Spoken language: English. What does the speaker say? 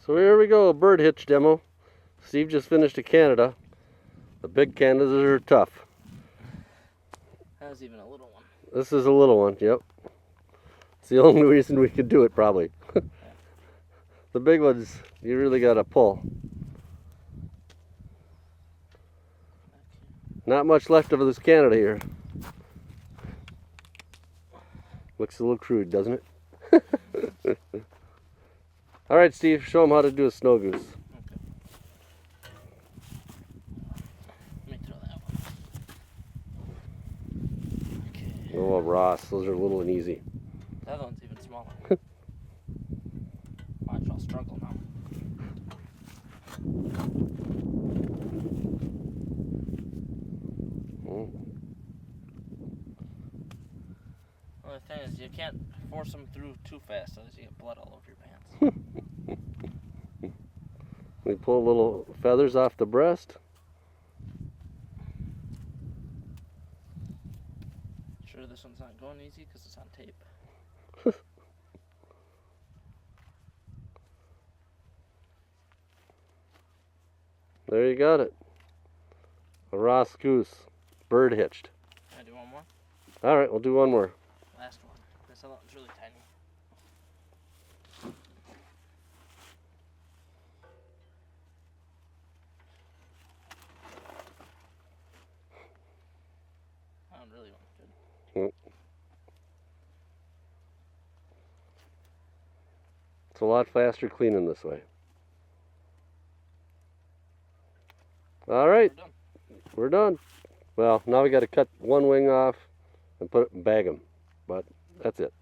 So here we go, a bird hitch demo. Steve just finished a Canada. The big Canadas are tough. That was even a little one. This is a little one, yep. It's the only reason we could do it, probably. The big ones, you really gotta pull. Not much left of this Canada here. Looks a little crude, doesn't it? All right, Steve, show them how to do a snow goose. Okay. Let me throw that one. Okay. Oh, Ross, those are little and easy. The other one's even smaller. Watch, I'll struggle now. Well, the thing is, you can't force them through too fast, otherwise you get blood all over your pants. We pull little feathers off the breast. Sure this one's not going easy because it's on tape. There you got it. A Ross goose, bird hitched. Can I do one more? All right, we'll do one more. Last one. This other one's really tiny. That one really went good. It's a lot faster cleaning this way. All right, We're done. we're done. Well, now we got to cut one wing off and put it and bag them, but that's it.